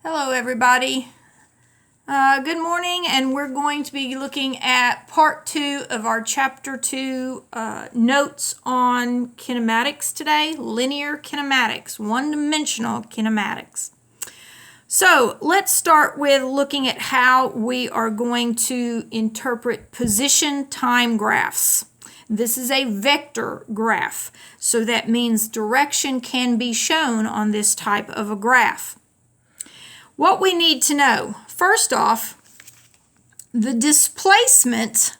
Hello everybody. Good morning, and we're going to be looking at part 2 of our chapter 2 notes on kinematics today. Linear kinematics, one-dimensional kinematics. So let's start with looking at how we are going to interpret position time graphs. This is a vector graph, so that means direction can be shown on this type of a graph. What we need to know, first off, the displacement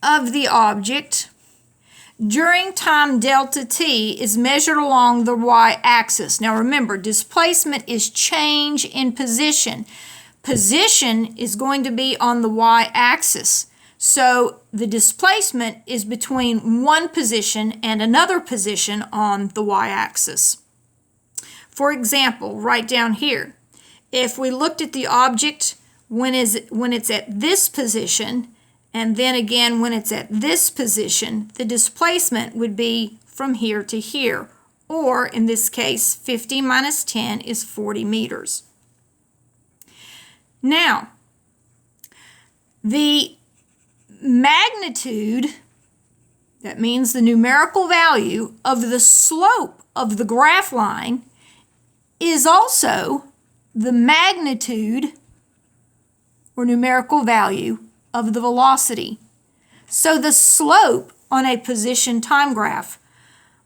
of the object during time delta t is measured along the y-axis. Now remember, displacement is change in position. Position is going to be on the y-axis. So the displacement is between one position and another position on the y-axis. For example, right down here, if we looked at the object when it's at this position, and then again when it's at this position, the displacement would be from here to here, or in this case, 50 minus 10 is 40 meters. Now, the magnitude, that means the numerical value of the slope of the graph line, is also the magnitude or numerical value of the velocity. So the slope on a position time graph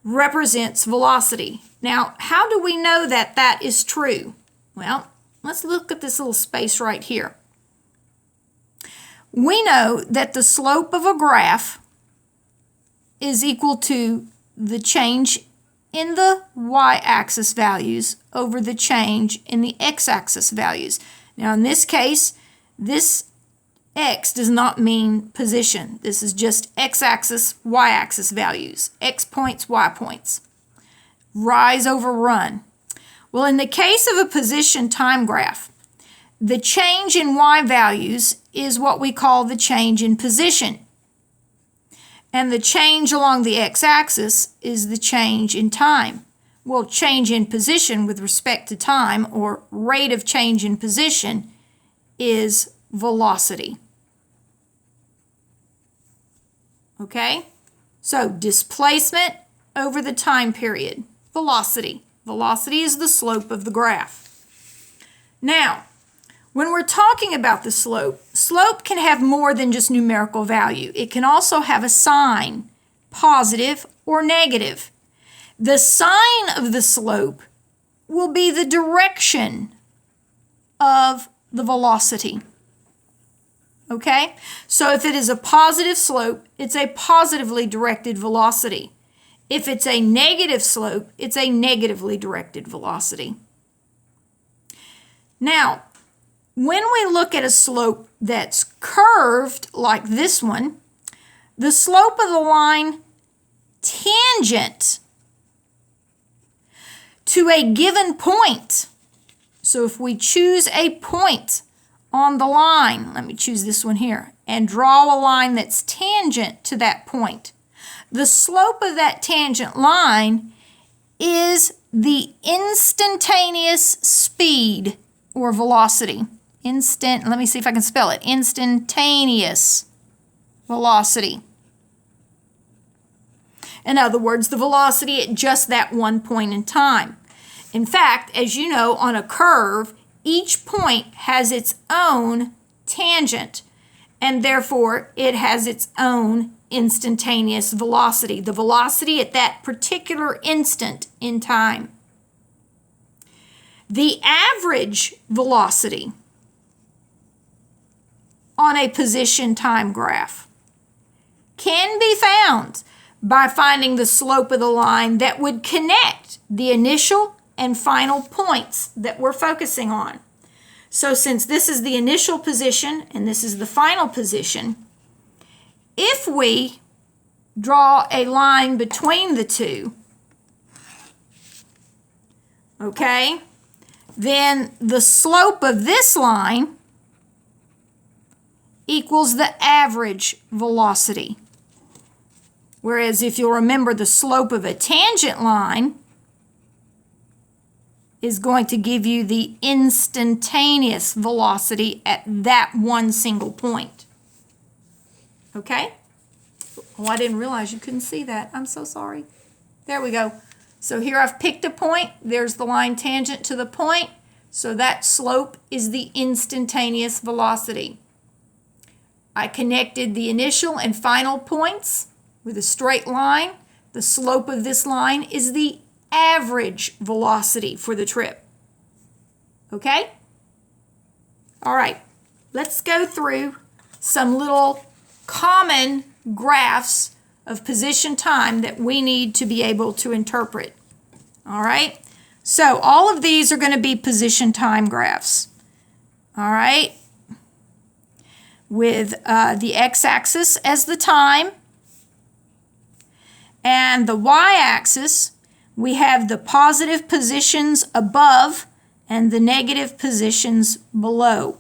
represents velocity. Now, how do we know that that is true? Well, let's look at this little space right here. We know that the slope of a graph is equal to the change in the y-axis values over the change in the x-axis values. Now in this case, this x does not mean position. This is just x-axis, y-axis values. X points, y points. Rise over run. Well, in the case of a position time graph, the change in y values is what we call the change in position. And the change along the x-axis is the change in time. Well, change in position with respect to time, or rate of change in position, is velocity. Okay? So displacement over the time period. Velocity. Velocity is the slope of the graph. Now, when we're talking about the slope, slope can have more than just numerical value. It can also have a sign, positive or negative. The sign of the slope will be the direction of the velocity. Okay? So if it is a positive slope, it's a positively directed velocity. If it's a negative slope, it's a negatively directed velocity. Now, when we look at a slope that's curved like this one, the slope of the line tangent to a given point. So if we choose a point on the line, let me choose this one here, and draw a line that's tangent to that point, the slope of that tangent line is the instantaneous speed or velocity. Let me see if I can spell it. Instantaneous velocity. In other words, the velocity at just that one point in time. In fact, as you know, on a curve, each point has its own tangent, and therefore it has its own instantaneous velocity, the velocity at that particular instant in time. The average velocity on a position time graph can be found by finding the slope of the line that would connect the initial and final points that we're focusing on. So since this is the initial position and this is the final position, if we draw a line between the two, okay, then the slope of this line equals the average velocity. Whereas if you'll remember, the slope of a tangent line is going to give you the instantaneous velocity at that one single point. Okay? Oh, I didn't realize you couldn't see that. I'm so sorry. There we go. So here I've picked a point. There's the line tangent to the point. So that slope is the instantaneous velocity. I connected the initial and final points with a straight line. The slope of this line is the average velocity for the trip. Okay? All right. Let's go through some little common graphs of position time that we need to be able to interpret. All right? So all of these are going to be position time graphs. All right? With the x-axis as the time, and the y-axis, we have the positive positions above and the negative positions below.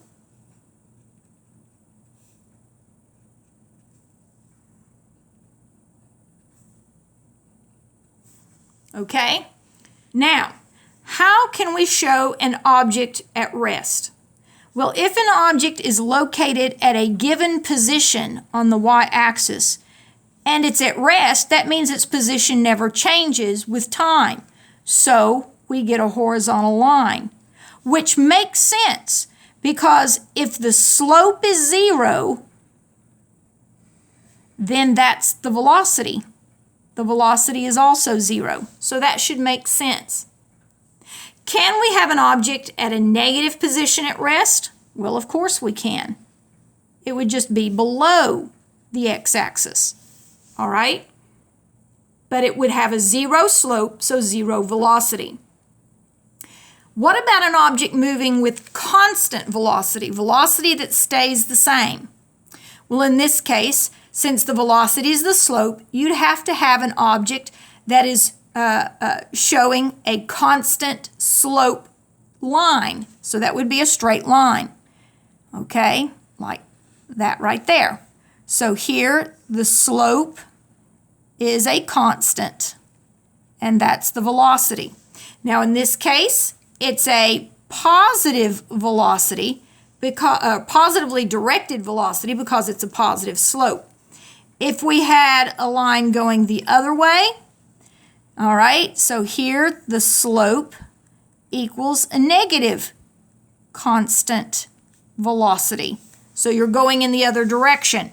Okay? Now, how can we show an object at rest? Well, if an object is located at a given position on the y-axis and it's at rest, that means its position never changes with time. So we get a horizontal line, which makes sense because if the slope is 0, then that's the velocity. The velocity is also 0, so that should make sense. Can we have an object at a negative position at rest? Well, of course we can. It would just be below the x-axis, all right? But it would have a 0 slope, so 0 velocity. What about an object moving with constant velocity, velocity that stays the same? Well, in this case, since the velocity is the slope, you'd have to have an object that is showing a constant slope line. So that would be a straight line, okay, like that right there. So here the slope is a constant, and that's the velocity. Now in this case, it's a positive velocity, because positively directed velocity because it's a positive slope. If we had a line going the other way, all right, so here the slope equals a negative constant velocity. So you're going in the other direction.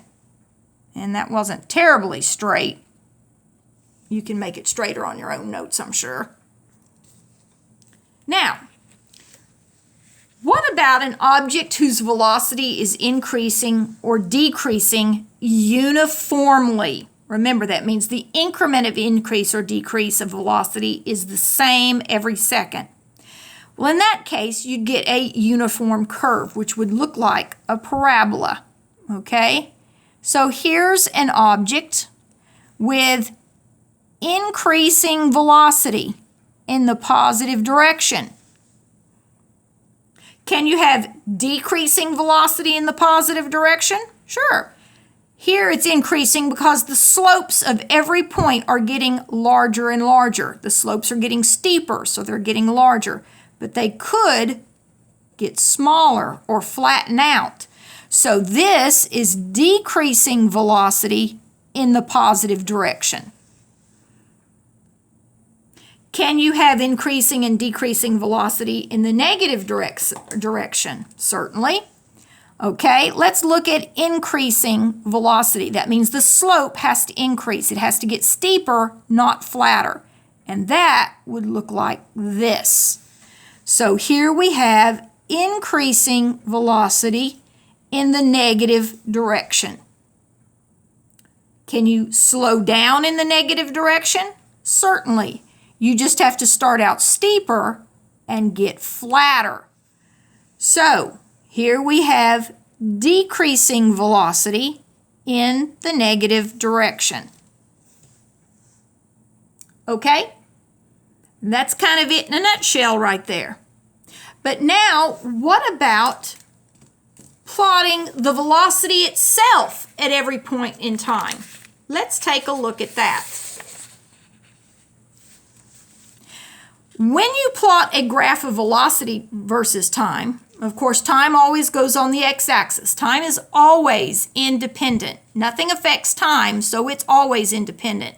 And that wasn't terribly straight. You can make it straighter on your own notes, I'm sure. Now, what about an object whose velocity is increasing or decreasing uniformly? Remember, that means the increment of increase or decrease of velocity is the same every second. Well, in that case, you'd get a uniform curve, which would look like a parabola, okay? So here's an object with increasing velocity in the positive direction. Can you have decreasing velocity in the positive direction? Sure. Here it's increasing because the slopes of every point are getting larger and larger. The slopes are getting steeper, so they're getting larger. But they could get smaller or flatten out. So this is decreasing velocity in the positive direction. Can you have increasing and decreasing velocity in the negative direction? Certainly. Okay, let's look at increasing velocity. That means the slope has to increase. It has to get steeper, not flatter. And that would look like this. So here we have increasing velocity in the negative direction. Can you slow down in the negative direction? Certainly. You just have to start out steeper and get flatter. So here we have decreasing velocity in the negative direction. Okay? That's kind of it in a nutshell right there. But now, what about plotting the velocity itself at every point in time? Let's take a look at that. When you plot a graph of velocity versus time, of course, time always goes on the x-axis. Time is always independent. Nothing affects time, so it's always independent.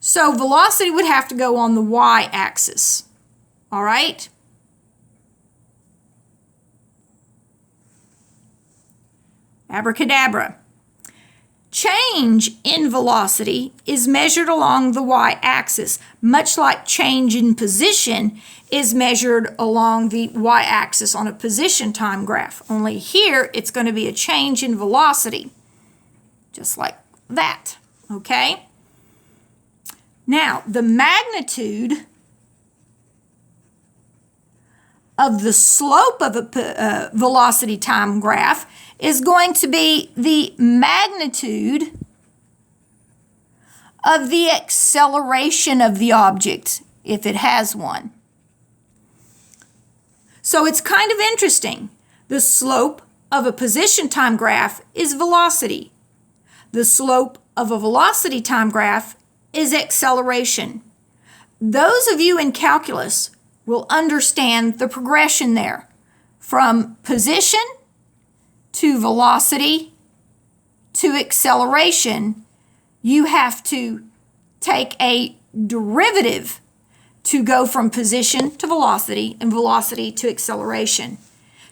So velocity would have to go on the y-axis. All right? Abracadabra. Change in velocity is measured along the y-axis, much like change in position is measured along the y-axis on a position time graph. Only here, it's going to be a change in velocity, just like that, okay? Now, the magnitude of the slope of a velocity time graph is going to be the magnitude of the acceleration of the object, if it has one. So it's kind of interesting. The slope of a position time graph is velocity. The slope of a velocity time graph is acceleration. Those of you in calculus will understand the progression there from position to velocity to acceleration. You have to take a derivative to go from position to velocity and velocity to acceleration.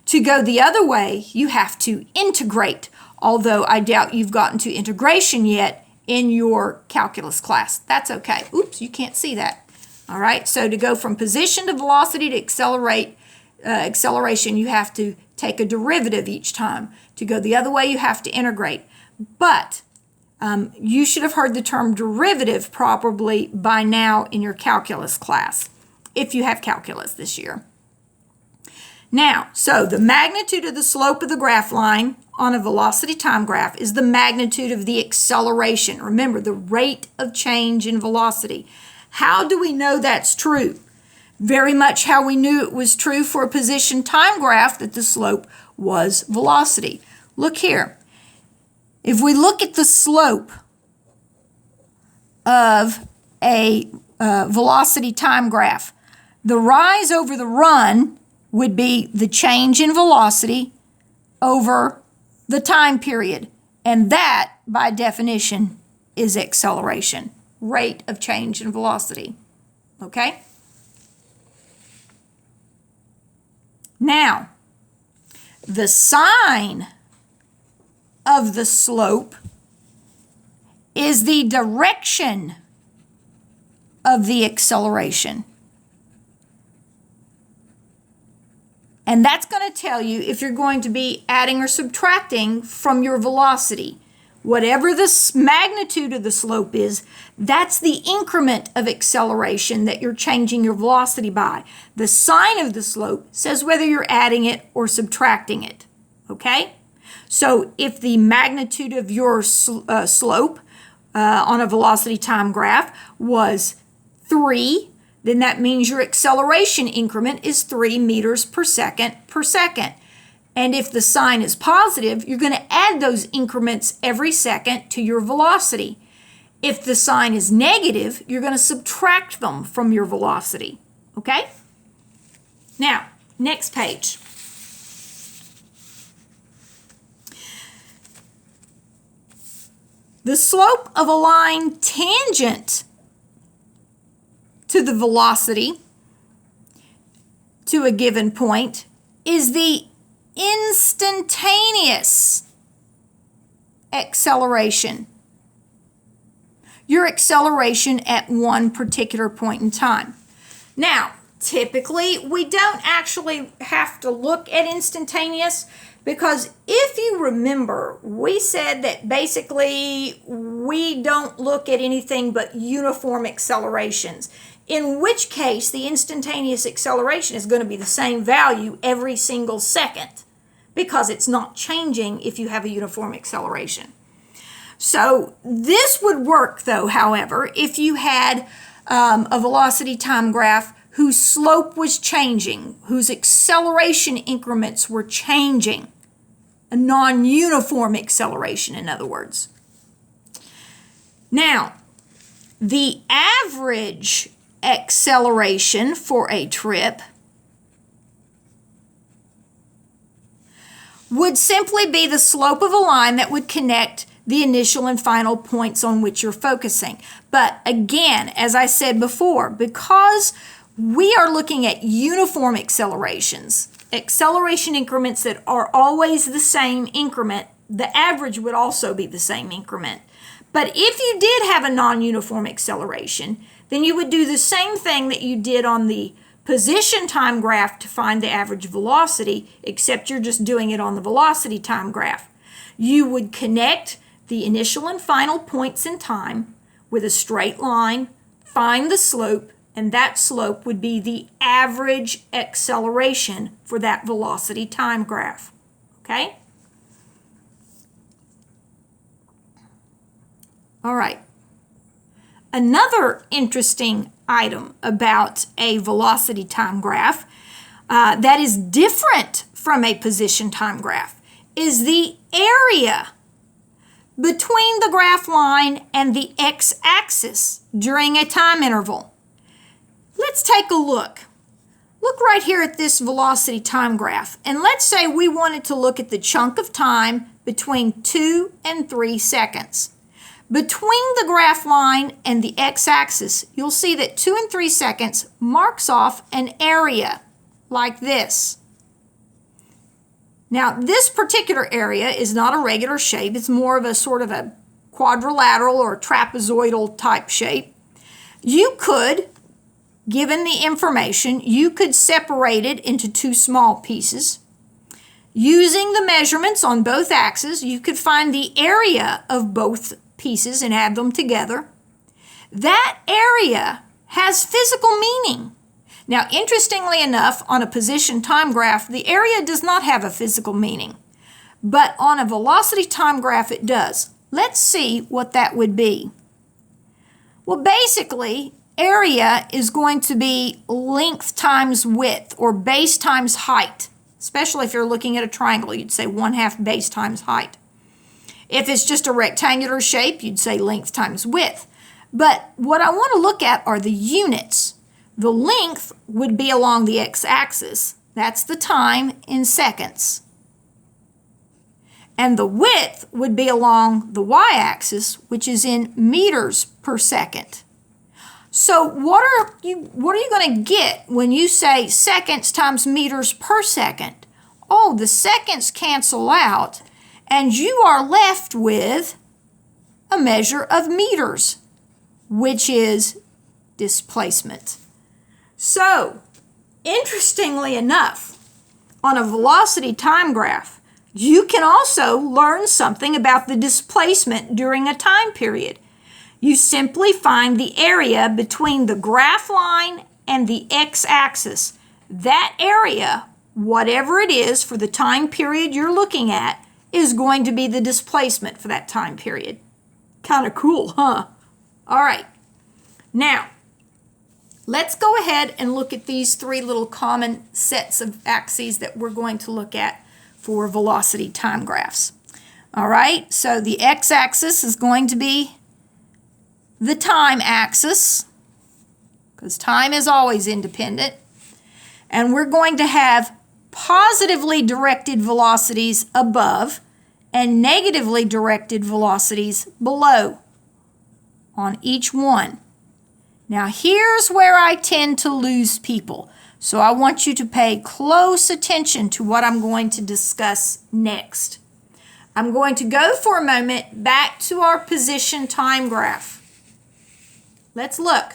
To go the other way, you have to integrate, although I doubt you've gotten to integration yet in your calculus class. That's okay. Oops, you can't see that. All right, so to go from position to velocity to acceleration, you have to take a derivative each time. To go the other way, you have to integrate. But you should have heard the term derivative probably by now in your calculus class, if you have calculus this year. Now, so the magnitude of the slope of the graph line on a velocity time graph is the magnitude of the acceleration. Remember, the rate of change in velocity. How do we know that's true? Very much how we knew it was true for a position time graph, that the slope was velocity. Look here. If we look at the slope of a velocity time graph, the rise over the run would be the change in velocity over the time period. And that, by definition, is acceleration, rate of change in velocity. Okay? Now, the sign of the slope is the direction of the acceleration. And that's going to tell you if you're going to be adding or subtracting from your velocity. Whatever the magnitude of the slope is, that's the increment of acceleration that you're changing your velocity by. The sign of the slope says whether you're adding it or subtracting it, okay? So if the magnitude of your slope on a velocity time graph was 3, then that means your acceleration increment is 3 meters per second per second. And if the sign is positive, you're going to add those increments every second to your velocity. If the sign is negative, you're going to subtract them from your velocity. Okay? Now, next page. The slope of a line tangent to the velocity to a given point is the instantaneous acceleration. Your acceleration at one particular point in time. Now, typically, we don't actually have to look at instantaneous, because if you remember, we said that basically we don't look at anything but uniform accelerations, in which case the instantaneous acceleration is going to be the same value every single second, because it's not changing if you have a uniform acceleration. So this would work, though, however, if you had a velocity time graph whose slope was changing, whose acceleration increments were changing, a non-uniform acceleration, in other words. Now, the average acceleration for a trip would simply be the slope of a line that would connect the initial and final points on which you're focusing. But again, as I said before, because we are looking at uniform accelerations, acceleration increments that are always the same increment, the average would also be the same increment. But if you did have a non-uniform acceleration, then you would do the same thing that you did on the position time graph to find the average velocity, except you're just doing it on the velocity time graph. You would connect the initial and final points in time with a straight line, find the slope, and that slope would be the average acceleration for that velocity time graph. Okay? All right. Another interesting item about a velocity time graph that is different from a position time graph is the area between the graph line and the x-axis during a time interval. Let's take a look. Look right here at this velocity time graph, and let's say we wanted to look at the chunk of time between 2 and 3 seconds. Between the graph line and the x-axis, you'll see that 2 and 3 seconds marks off an area like this. Now, this particular area is not a regular shape. It's more of a sort of a quadrilateral or trapezoidal type shape. You could, given the information, you could separate it into 2 small pieces. Using the measurements on both axes, you could find the area of both pieces and add them together. That area has physical meaning. Now, interestingly enough, on a position time graph, the area does not have a physical meaning, but on a velocity time graph, it does. Let's see what that would be. Well, basically, area is going to be length times width, or base times height. Especially if you're looking at a triangle, you'd say 1/2 base times height. If it's just a rectangular shape, you'd say length times width. But what I want to look at are the units. The length would be along the x-axis. That's the time in seconds. And the width would be along the y-axis, which is in meters per second. So what are you going to get when you say seconds times meters per second? Oh, the seconds cancel out, and you are left with a measure of meters, which is displacement. So, interestingly enough, on a velocity time graph, you can also learn something about the displacement during a time period. You simply find the area between the graph line and the x-axis. That area, whatever it is for the time period you're looking at, is going to be the displacement for that time period. Kind of cool, huh? All right. Now, let's go ahead and look at these 3 little common sets of axes that we're going to look at for velocity time graphs. All right, so the x-axis is going to be the time axis, because time is always independent. And we're going to have positively directed velocities above and negatively directed velocities below on each one. Now here's where I tend to lose people. So I want you to pay close attention to what I'm going to discuss next. I'm going to go for a moment back to our position time graph. Let's look.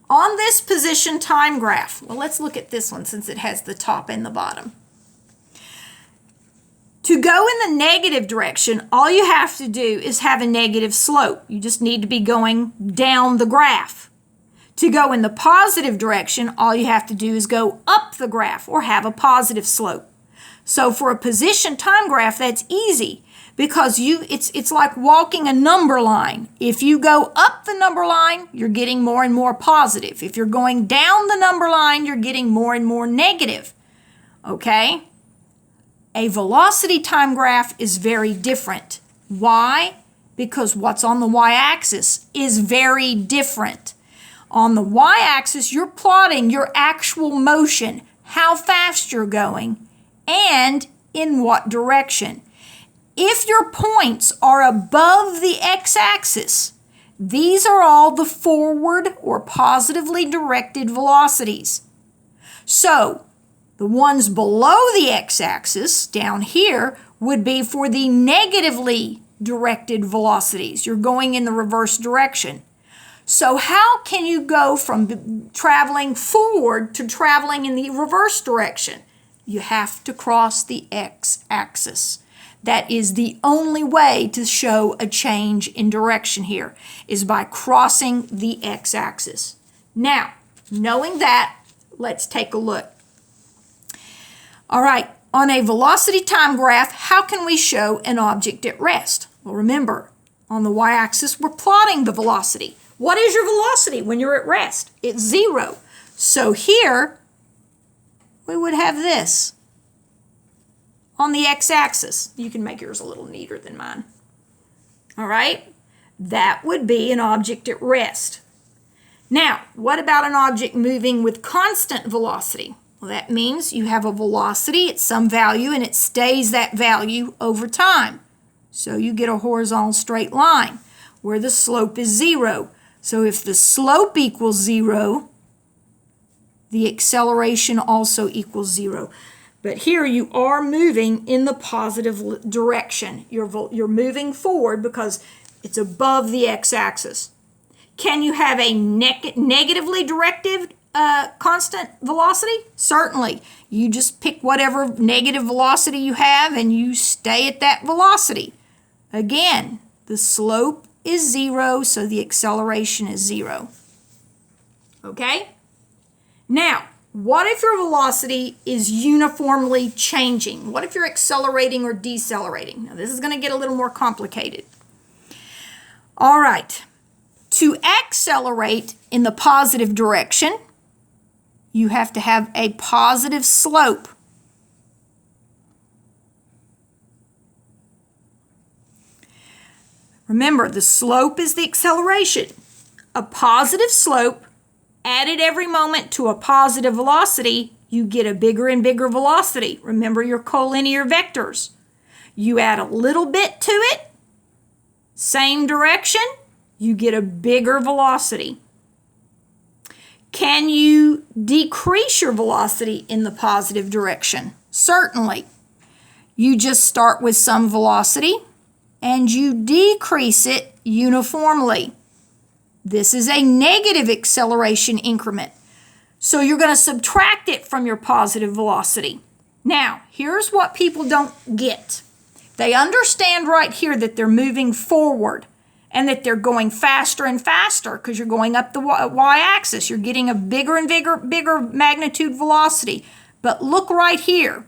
On this position time graph, well, let's look at this one since it has the top and the bottom. To go in the negative direction, all you have to do is have a negative slope. You just need to be going down the graph. To go in the positive direction, all you have to do is go up the graph or have a positive slope. So for a position time graph, that's easy because it's like walking a number line. If you go up the number line, you're getting more and more positive. If you're going down the number line, you're getting more and more negative. Okay? A velocity time graph is very different. Why? Because what's on the y-axis is very different. On the y-axis, you're plotting your actual motion, how fast you're going, and in what direction. If your points are above the x-axis, these are all the forward or positively directed velocities. So, the ones below the x-axis, down here, would be for the negatively directed velocities. You're going in the reverse direction. So how can you go from traveling forward to traveling in the reverse direction? You have to cross the x-axis. That is the only way to show a change in direction here, is by crossing the x-axis. Now, knowing that, let's take a look. All right, on a velocity time graph, how can we show an object at rest? Well, remember, on the y-axis, we're plotting the velocity. What is your velocity when you're at rest? It's 0. So here, we would have this on the x-axis. You can make yours a little neater than mine. All right? That would be an object at rest. Now, what about an object moving with constant velocity? Well, that means you have a velocity at some value and it stays that value over time. So you get a horizontal straight line where the slope is 0. So if the slope equals 0, the acceleration also equals 0. But here you are moving in the positive direction. You're moving forward because it's above the x-axis. Can you have a negatively directed constant velocity? Certainly. You just pick whatever negative velocity you have and you stay at that velocity. Again, the slope is 0, so the acceleration is 0. Okay? Now, what if your velocity is uniformly changing? What if you're accelerating or decelerating? Now, this is going to get a little more complicated. All right. To accelerate in the positive direction, you have to have a positive slope. Remember, the slope is the acceleration. A positive slope added every moment to a positive velocity, you get a bigger and bigger velocity. Remember your collinear vectors. You add a little bit to it, same direction, you get a bigger velocity. Can you decrease your velocity in the positive direction? Certainly. You just start with some velocity and you decrease it uniformly. This is a negative acceleration increment. So you're going to subtract it from your positive velocity. Now, here's what people don't get. They understand right here that they're moving forward and that they're going faster and faster because you're going up the y-axis. You're getting a bigger and bigger magnitude velocity. But look right here.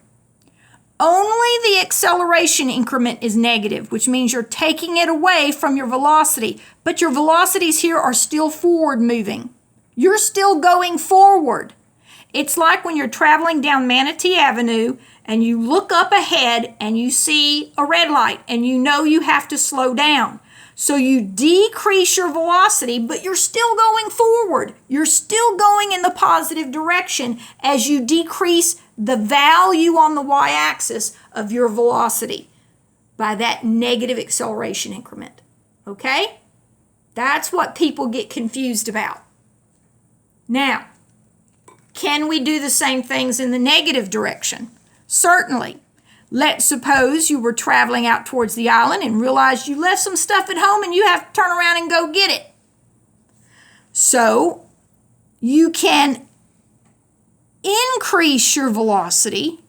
Only the acceleration increment is negative, which means you're taking it away from your velocity. But your velocities here are still forward moving. You're still going forward. It's like when you're traveling down Manatee Avenue and you look up ahead and you see a red light and you know you have to slow down. So you decrease your velocity, but you're still going forward. You're still going in the positive direction as you decrease the value on the y-axis of your velocity by that negative acceleration increment. Okay? That's what people get confused about. Now, can we do the same things in the negative direction? Certainly. Let's suppose you were traveling out towards the island and realized you left some stuff at home and you have to turn around and go get it. So, you can increase your velocity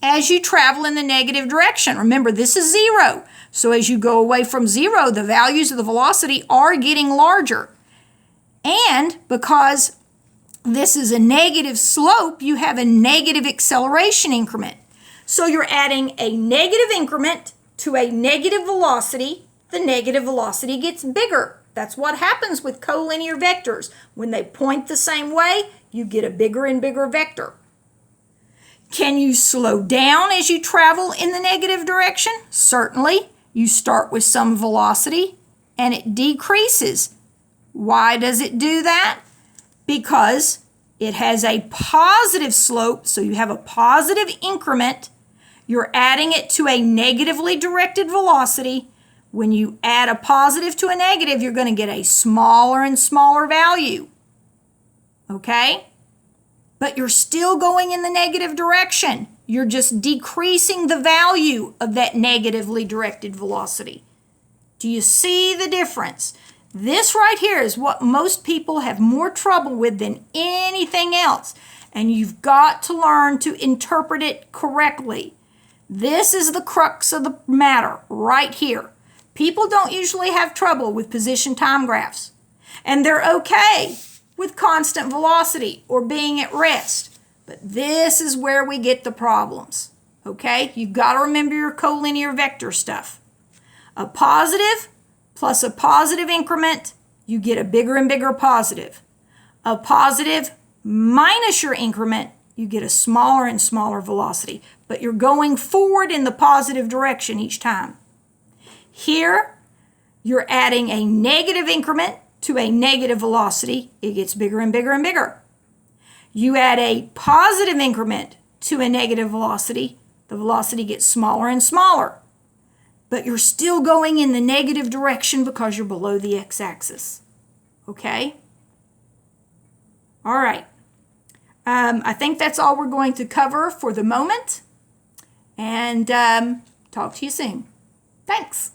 as you travel in the negative direction. Remember, this is 0. So as you go away from 0, the values of the velocity are getting larger. And because this is a negative slope, you have a negative acceleration increment. So you're adding a negative increment to a negative velocity. The negative velocity gets bigger. That's what happens with collinear vectors. When they point the same way, you get a bigger and bigger vector. Can you slow down as you travel in the negative direction? Certainly. You start with some velocity and it decreases. Why does it do that? because it has a positive slope, so you have a positive increment. You're adding it to a negatively directed velocity. When you add a positive to a negative, you're going to get a smaller and smaller value. Okay? But you're still going in the negative direction. You're just decreasing the value of that negatively directed velocity. Do you see the difference? This right here is what most people have more trouble with than anything else. And you've got to learn to interpret it correctly. This is the crux of the matter right here. People don't usually have trouble with position time graphs. And they're okay with constant velocity or being at rest. But this is where we get the problems. Okay? You've got to remember your collinear vector stuff. A positive plus a positive increment, you get a bigger and bigger positive. A positive minus your increment, you get a smaller and smaller velocity. But you're going forward in the positive direction each time. Here, you're adding a negative increment to a negative velocity. It gets bigger and bigger and bigger. You add a positive increment to a negative velocity, the velocity gets smaller and smaller. But you're still going in the negative direction because you're below the x-axis. Okay? All right. I think that's all we're going to cover for the moment. And talk to you soon. Thanks.